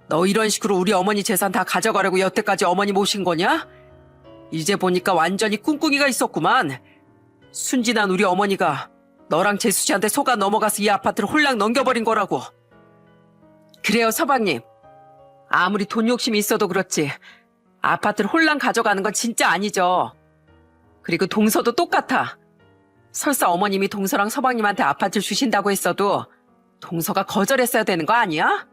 너 이런 식으로 우리 어머니 재산 다 가져가려고 여태까지 어머니 모신 거냐? 이제 보니까 완전히 꿍꿍이가 있었구만. 순진한 우리 어머니가 너랑 재수씨한테 속아 넘어가서 이 아파트를 홀랑 넘겨버린 거라고. 그래요, 서방님. 아무리 돈 욕심이 있어도 그렇지 아파트를 홀랑 가져가는 건 진짜 아니죠. 그리고 동서도 똑같아. 설사 어머님이 동서랑 서방님한테 아파트를 주신다고 했어도 동서가 거절했어야 되는 거 아니야?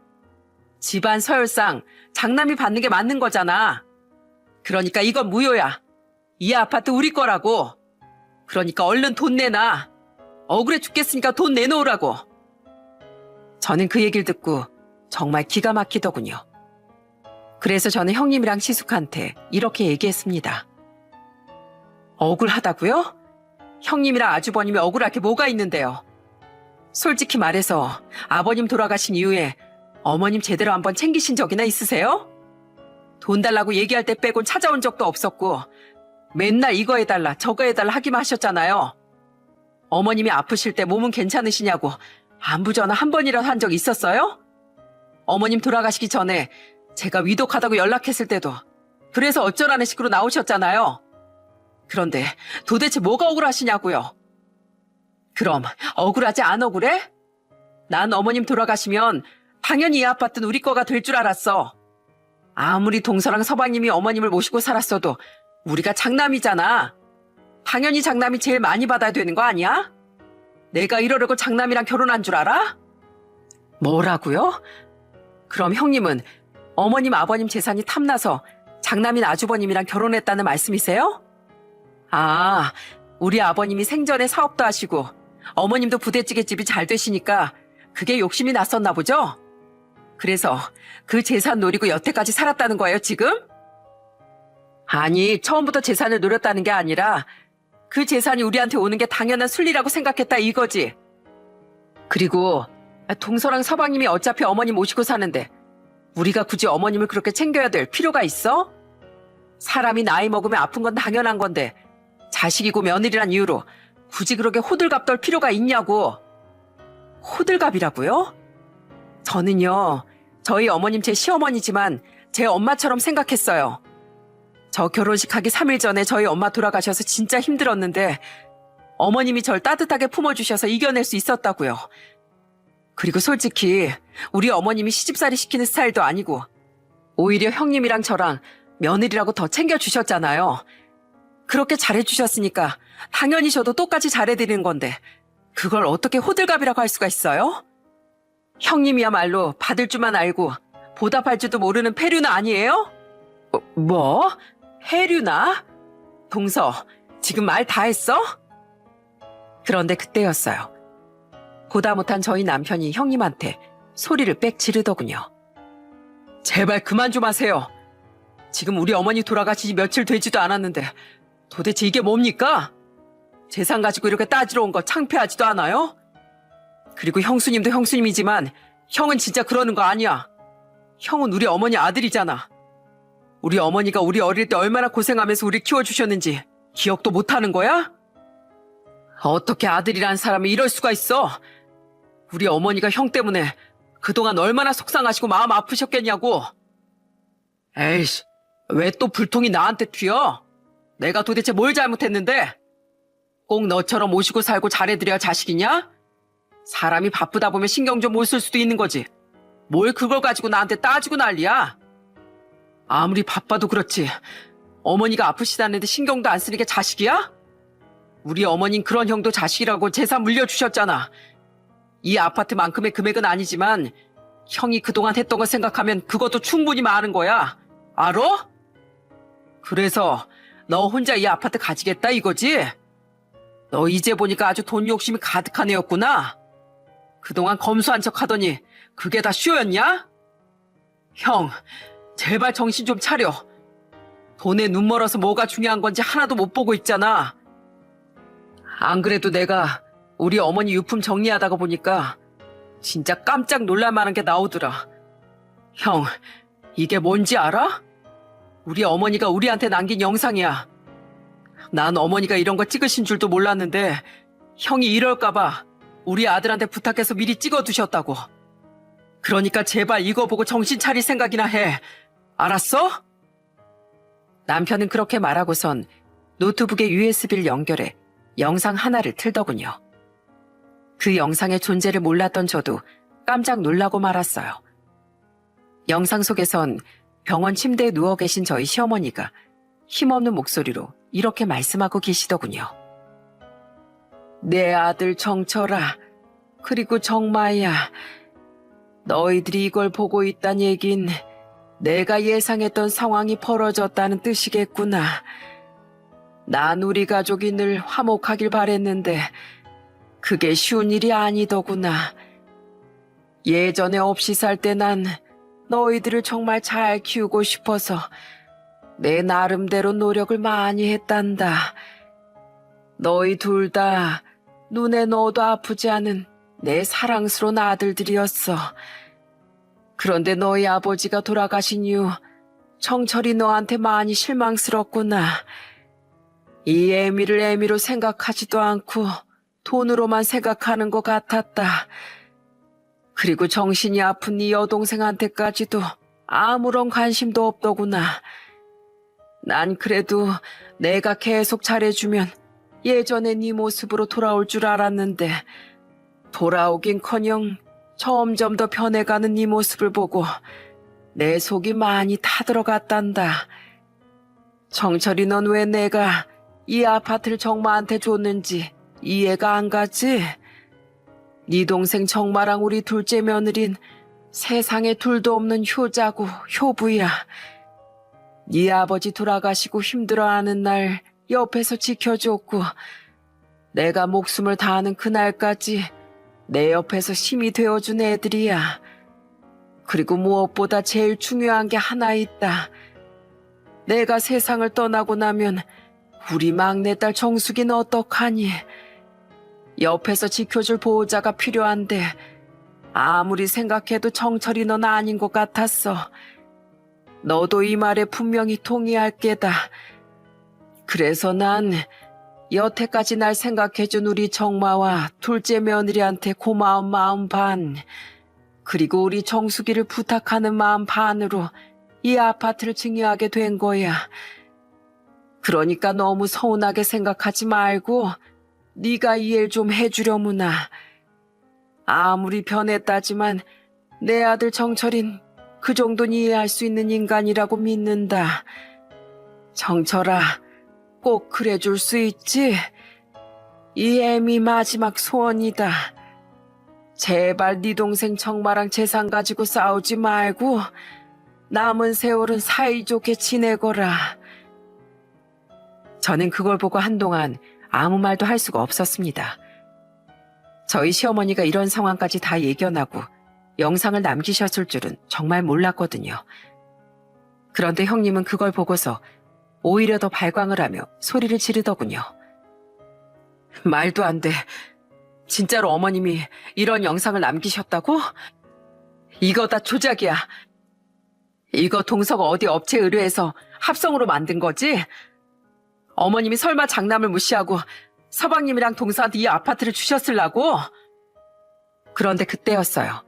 집안 서열상 장남이 받는 게 맞는 거잖아. 그러니까 이건 무효야. 이 아파트 우리 거라고. 그러니까 얼른 돈 내놔. 억울해 죽겠으니까 돈 내놓으라고. 저는 그 얘기를 듣고 정말 기가 막히더군요. 그래서 저는 형님이랑 시숙한테 이렇게 얘기했습니다. 억울하다고요? 형님이랑 아주버님이 억울할 게 뭐가 있는데요. 솔직히 말해서 아버님 돌아가신 이후에 어머님 제대로 한번 챙기신 적이나 있으세요? 돈 달라고 얘기할 때 빼곤 찾아온 적도 없었고 맨날 이거 해달라 저거 해달라 하기만 하셨잖아요. 어머님이 아프실 때 몸은 괜찮으시냐고 안부 전화 한 번이라도 한 적 있었어요? 어머님 돌아가시기 전에 제가 위독하다고 연락했을 때도 그래서 어쩌라는 식으로 나오셨잖아요. 그런데 도대체 뭐가 억울하시냐고요? 그럼 억울하지 안 억울해? 난 어머님 돌아가시면 당연히 이 아파트는 우리 거가 될 줄 알았어. 아무리 동서랑 서방님이 어머님을 모시고 살았어도 우리가 장남이잖아. 당연히 장남이 제일 많이 받아야 되는 거 아니야? 내가 이러려고 장남이랑 결혼한 줄 알아? 뭐라고요? 그럼 형님은 어머님 아버님 재산이 탐나서 장남인 아주버님이랑 결혼했다는 말씀이세요? 아, 우리 아버님이 생전에 사업도 하시고 어머님도 부대찌개집이 잘 되시니까 그게 욕심이 났었나 보죠? 그래서 그 재산 노리고 여태까지 살았다는 거예요, 지금? 아니, 처음부터 재산을 노렸다는 게 아니라 그 재산이 우리한테 오는 게 당연한 순리라고 생각했다 이거지. 그리고 동서랑 서방님이 어차피 어머님 모시고 사는데 우리가 굳이 어머님을 그렇게 챙겨야 될 필요가 있어? 사람이 나이 먹으면 아픈 건 당연한 건데 자식이고 며느리란 이유로 굳이 그렇게 호들갑 떨 필요가 있냐고. 호들갑이라고요? 저는요, 저희 어머님 제 시어머니지만 제 엄마처럼 생각했어요. 저 결혼식 하기 3일 전에 저희 엄마 돌아가셔서 진짜 힘들었는데 어머님이 절 따뜻하게 품어주셔서 이겨낼 수 있었다고요. 그리고 솔직히 우리 어머님이 시집살이 시키는 스타일도 아니고 오히려 형님이랑 저랑 며느리라고 더 챙겨주셨잖아요. 그렇게 잘해주셨으니까 당연히 저도 똑같이 잘해드리는 건데 그걸 어떻게 호들갑이라고 할 수가 있어요? 형님이야말로 받을 줄만 알고 보답할 줄도 모르는 폐류나 아니에요? 뭐? 해류나? 동서, 지금 말 다 했어? 그런데 그때였어요. 보다 못한 저희 남편이 형님한테 소리를 빽 지르더군요. 제발 그만 좀 하세요. 지금 우리 어머니 돌아가시지 며칠 되지도 않았는데 도대체 이게 뭡니까? 재산 가지고 이렇게 따지러 온 거 창피하지도 않아요? 그리고 형수님도 형수님이지만 형은 진짜 그러는 거 아니야. 형은 우리 어머니 아들이잖아. 우리 어머니가 우리 어릴 때 얼마나 고생하면서 우리 키워주셨는지 기억도 못하는 거야? 어떻게 아들이란 사람이 이럴 수가 있어? 우리 어머니가 형 때문에 그동안 얼마나 속상하시고 마음 아프셨겠냐고. 에이씨, 왜 또 불통이 나한테 튀어? 내가 도대체 뭘 잘못했는데? 꼭 너처럼 모시고 살고 잘해드려야 자식이냐? 사람이 바쁘다 보면 신경 좀 못 쓸 수도 있는 거지. 뭘 그걸 가지고 나한테 따지고 난리야? 아무리 바빠도 그렇지. 어머니가 아프시다는데 신경도 안 쓰는 게 자식이야? 우리 어머닌 그런 형도 자식이라고 재산 물려주셨잖아. 이 아파트만큼의 금액은 아니지만 형이 그동안 했던 거 생각하면 그것도 충분히 많은 거야. 알아? 그래서 너 혼자 이 아파트 가지겠다 이거지? 너 이제 보니까 아주 돈 욕심이 가득한 애였구나. 그동안 검소한 척 하더니 그게 다 쇼였냐? 형, 제발 정신 좀 차려. 돈에 눈 멀어서 뭐가 중요한 건지 하나도 못 보고 있잖아. 안 그래도 내가 우리 어머니 유품 정리하다가 보니까 진짜 깜짝 놀랄 만한 게 나오더라. 형, 이게 뭔지 알아? 우리 어머니가 우리한테 남긴 영상이야. 난 어머니가 이런 거 찍으신 줄도 몰랐는데 형이 이럴까봐 우리 아들한테 부탁해서 미리 찍어두셨다고. 그러니까 제발 이거 보고 정신 차릴 생각이나 해. 알았어? 남편은 그렇게 말하고선 노트북에 USB를 연결해 영상 하나를 틀더군요. 그 영상의 존재를 몰랐던 저도 깜짝 놀라고 말았어요. 영상 속에선 병원 침대에 누워 계신 저희 시어머니가 힘없는 목소리로 이렇게 말씀하고 계시더군요. 내 아들 정철아, 그리고 정마야, 너희들이 이걸 보고 있단 얘긴 내가 예상했던 상황이 벌어졌다는 뜻이겠구나. 난 우리 가족이 늘 화목하길 바랬는데 그게 쉬운 일이 아니더구나. 예전에 없이 살 때 난 너희들을 정말 잘 키우고 싶어서 내 나름대로 노력을 많이 했단다. 너희 둘 다 눈에 넣어도 아프지 않은 내 사랑스러운 아들들이었어. 그런데 너희 아버지가 돌아가신 이후 정철이 너한테 많이 실망스럽구나. 이 애미를 애미로 생각하지도 않고 돈으로만 생각하는 것 같았다. 그리고 정신이 아픈 네 여동생한테까지도 아무런 관심도 없더구나. 난 그래도 내가 계속 잘해주면 예전의 네 모습으로 돌아올 줄 알았는데 돌아오긴커녕 점점 더 변해가는 네 모습을 보고 내 속이 많이 타들어갔단다. 정철이 넌 왜 내가 이 아파트를 정마한테 줬는지 이해가 안 가지? 네 동생 정마랑 우리 둘째 며느린 세상에 둘도 없는 효자고 효부야. 네 아버지 돌아가시고 힘들어하는 날 옆에서 지켜줬고 내가 목숨을 다하는 그날까지 내 옆에서 힘이 되어준 애들이야. 그리고 무엇보다 제일 중요한 게 하나 있다. 내가 세상을 떠나고 나면 우리 막내딸 정숙이는 어떡하니? 옆에서 지켜줄 보호자가 필요한데 아무리 생각해도 정철이 넌 아닌 것 같았어. 너도 이 말에 분명히 동의할 게다. 그래서 난 여태까지 날 생각해준 우리 정마와 둘째 며느리한테 고마운 마음 반, 그리고 우리 정숙이를 부탁하는 마음 반으로 이 아파트를 증여하게 된 거야. 그러니까 너무 서운하게 생각하지 말고 네가 이해를 좀 해주려무나. 아무리 변했다지만 내 아들 정철인 그 정도는 이해할 수 있는 인간이라고 믿는다. 정철아, 꼭 그래줄 수 있지? 이 애미 마지막 소원이다. 제발 네 동생 정마랑 재산 가지고 싸우지 말고 남은 세월은 사이좋게 지내거라. 저는 그걸 보고 한동안 아무 말도 할 수가 없었습니다. 저희 시어머니가 이런 상황까지 다 예견하고 영상을 남기셨을 줄은 정말 몰랐거든요. 그런데 형님은 그걸 보고서 오히려 더 발광을 하며 소리를 지르더군요. 말도 안 돼. 진짜로 어머님이 이런 영상을 남기셨다고? 이거 다 조작이야. 이거 동서가 어디 업체 의뢰해서 합성으로 만든 거지? 어머님이 설마 장남을 무시하고 서방님이랑 동서한테 이 아파트를 주셨을라고? 그런데 그때였어요.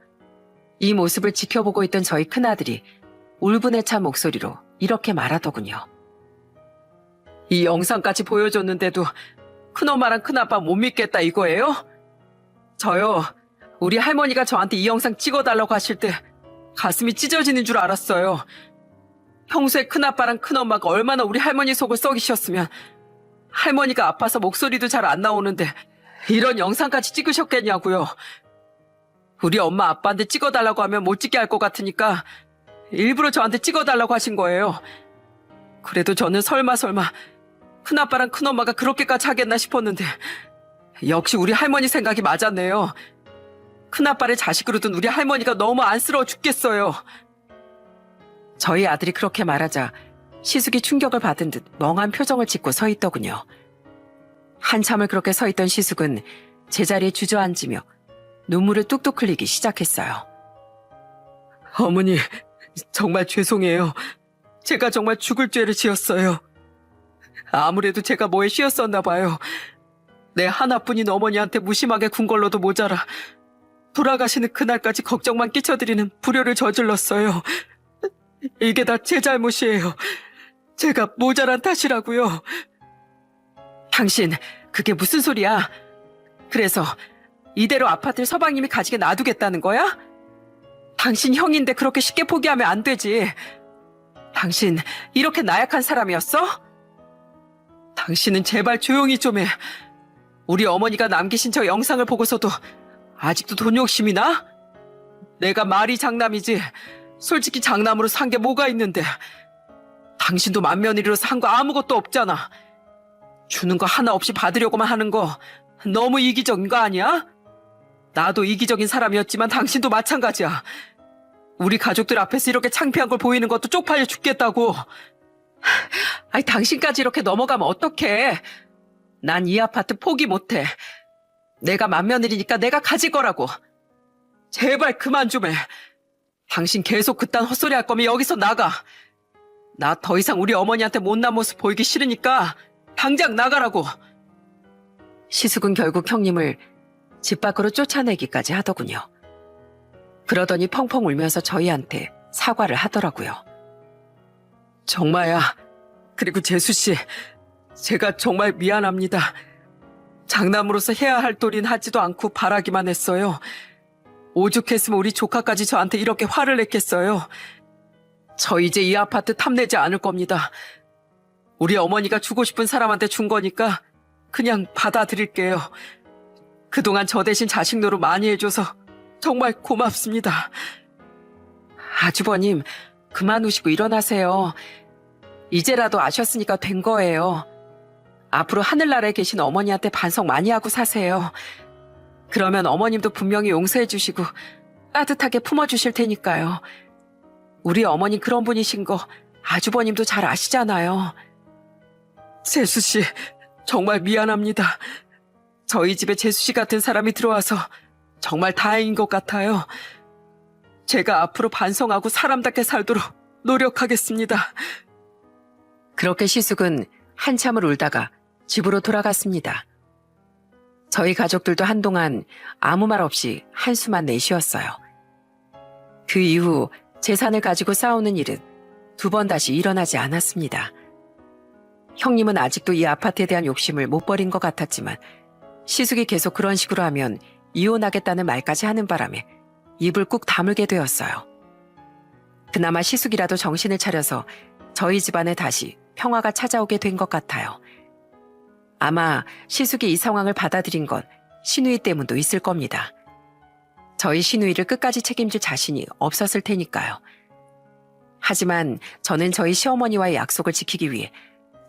이 모습을 지켜보고 있던 저희 큰아들이 울분에 찬 목소리로 이렇게 말하더군요. 이 영상까지 보여줬는데도 큰엄마랑 큰아빠 못 믿겠다 이거예요? 저요, 우리 할머니가 저한테 이 영상 찍어달라고 하실 때 가슴이 찢어지는 줄 알았어요. 평소에 큰아빠랑 큰엄마가 얼마나 우리 할머니 속을 썩이셨으면 할머니가 아파서 목소리도 잘 안 나오는데 이런 영상까지 찍으셨겠냐고요. 우리 엄마 아빠한테 찍어달라고 하면 못 찍게 할 것 같으니까 일부러 저한테 찍어달라고 하신 거예요. 그래도 저는 설마 큰아빠랑 큰엄마가 그렇게까지 하겠나 싶었는데 역시 우리 할머니 생각이 맞았네요. 큰아빠를 자식으로 둔 우리 할머니가 너무 안쓰러워 죽겠어요. 저희 아들이 그렇게 말하자 시숙이 충격을 받은 듯 멍한 표정을 짓고 서 있더군요. 한참을 그렇게 서 있던 시숙은 제자리에 주저앉으며 눈물을 뚝뚝 흘리기 시작했어요. 어머니, 정말 죄송해요. 제가 정말 죽을 죄를 지었어요. 아무래도 제가 뭐에 씌었었나 봐요. 내 하나뿐인 어머니한테 무심하게 군 걸로도 모자라 돌아가시는 그날까지 걱정만 끼쳐드리는 불효를 저질렀어요. 이게 다 제 잘못이에요. 제가 모자란 탓이라고요. 당신, 그게 무슨 소리야? 그래서 이대로 아파트를 서방님이 가지게 놔두겠다는 거야? 당신 형인데 그렇게 쉽게 포기하면 안 되지. 당신 이렇게 나약한 사람이었어? 당신은 제발 조용히 좀 해. 우리 어머니가 남기신 저 영상을 보고서도 아직도 돈 욕심이 나? 내가 말이 장남이지 솔직히 장남으로 산 게 뭐가 있는데. 당신도 맏며느리로서 한 거 아무것도 없잖아. 주는 거 하나 없이 받으려고만 하는 거 너무 이기적인 거 아니야? 나도 이기적인 사람이었지만 당신도 마찬가지야. 우리 가족들 앞에서 이렇게 창피한 걸 보이는 것도 쪽팔려 죽겠다고. 아니, 당신까지 이렇게 넘어가면 어떡해. 난 이 아파트 포기 못해. 내가 맏며느리니까 내가 가질 거라고. 제발 그만 좀 해. 당신 계속 그딴 헛소리 할 거면 여기서 나가. 나 더 이상 우리 어머니한테 못난 모습 보이기 싫으니까 당장 나가라고. 시숙은 결국 형님을 집 밖으로 쫓아내기까지 하더군요. 그러더니 펑펑 울면서 저희한테 사과를 하더라고요. 정마야, 그리고 재수씨, 제가 정말 미안합니다. 장남으로서 해야 할 도리는 하지도 않고 바라기만 했어요. 오죽했으면 우리 조카까지 저한테 이렇게 화를 냈겠어요. 저 이제 이 아파트 탐내지 않을 겁니다. 우리 어머니가 주고 싶은 사람한테 준 거니까 그냥 받아들일게요. 그동안 저 대신 자식 노릇 많이 해줘서 정말 고맙습니다. 아주버님, 그만 우시고 일어나세요. 이제라도 아셨으니까 된 거예요. 앞으로 하늘나라에 계신 어머니한테 반성 많이 하고 사세요. 그러면 어머님도 분명히 용서해 주시고 따뜻하게 품어주실 테니까요. 우리 어머니 그런 분이신 거 아주버님도 잘 아시잖아요. 재수씨, 정말 미안합니다. 저희 집에 재수씨 같은 사람이 들어와서 정말 다행인 것 같아요. 제가 앞으로 반성하고 사람답게 살도록 노력하겠습니다. 그렇게 시숙은 한참을 울다가 집으로 돌아갔습니다. 저희 가족들도 한동안 아무 말 없이 한숨만 내쉬었어요. 그 이후 재산을 가지고 싸우는 일은 두 번 다시 일어나지 않았습니다. 형님은 아직도 이 아파트에 대한 욕심을 못 버린 것 같았지만 시숙이 계속 그런 식으로 하면 이혼하겠다는 말까지 하는 바람에 입을 꾹 다물게 되었어요. 그나마 시숙이라도 정신을 차려서 저희 집안에 다시 평화가 찾아오게 된 것 같아요. 아마 시숙이 이 상황을 받아들인 건 시누이 때문도 있을 겁니다. 저희 시누이를 끝까지 책임질 자신이 없었을 테니까요. 하지만 저는 저희 시어머니와의 약속을 지키기 위해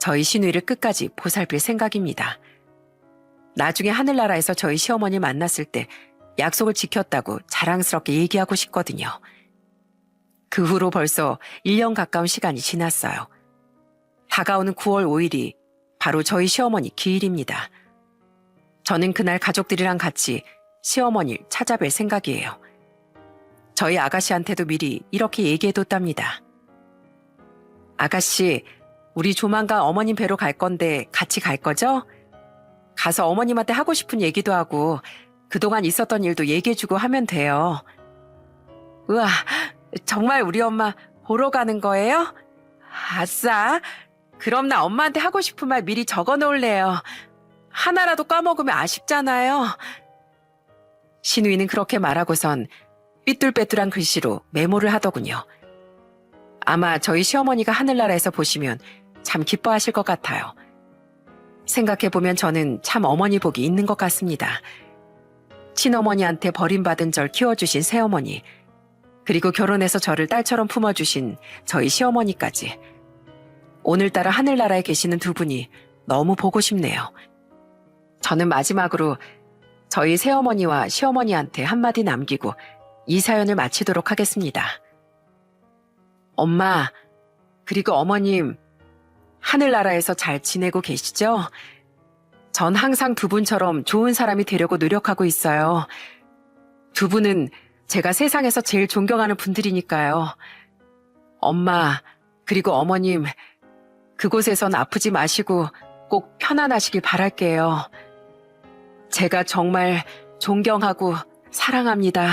저희 시누이를 끝까지 보살필 생각입니다. 나중에 하늘나라에서 저희 시어머니 만났을 때 약속을 지켰다고 자랑스럽게 얘기하고 싶거든요. 그 후로 벌써 1년 가까운 시간이 지났어요. 다가오는 9월 5일이 바로 저희 시어머니 기일입니다. 저는 그날 가족들이랑 같이 시어머니를 찾아뵐 생각이에요. 저희 아가씨한테도 미리 이렇게 얘기해뒀답니다. 아가씨, 우리 조만간 어머님 뵈러 갈 건데 같이 갈 거죠? 가서 어머님한테 하고 싶은 얘기도 하고 그동안 있었던 일도 얘기해주고 하면 돼요. 우와, 정말 우리 엄마 보러 가는 거예요? 아싸! 그럼 나 엄마한테 하고 싶은 말 미리 적어 놓을래요. 하나라도 까먹으면 아쉽잖아요. 신우이는 그렇게 말하고선 삐뚤빼뚤한 글씨로 메모를 하더군요. 아마 저희 시어머니가 하늘나라에서 보시면 참 기뻐하실 것 같아요. 생각해보면 저는 참 어머니 복이 있는 것 같습니다. 친어머니한테 버림받은 절 키워주신 새어머니, 그리고 결혼해서 저를 딸처럼 품어주신 저희 시어머니까지. 오늘따라 하늘나라에 계시는 두 분이 너무 보고 싶네요. 저는 마지막으로 저희 새어머니와 시어머니한테 한마디 남기고 이 사연을 마치도록 하겠습니다. 엄마, 그리고 어머님, 하늘나라에서 잘 지내고 계시죠? 전 항상 두 분처럼 좋은 사람이 되려고 노력하고 있어요. 두 분은 제가 세상에서 제일 존경하는 분들이니까요. 엄마, 그리고 어머님, 그곳에선 아프지 마시고 꼭 편안하시길 바랄게요. 제가 정말 존경하고 사랑합니다.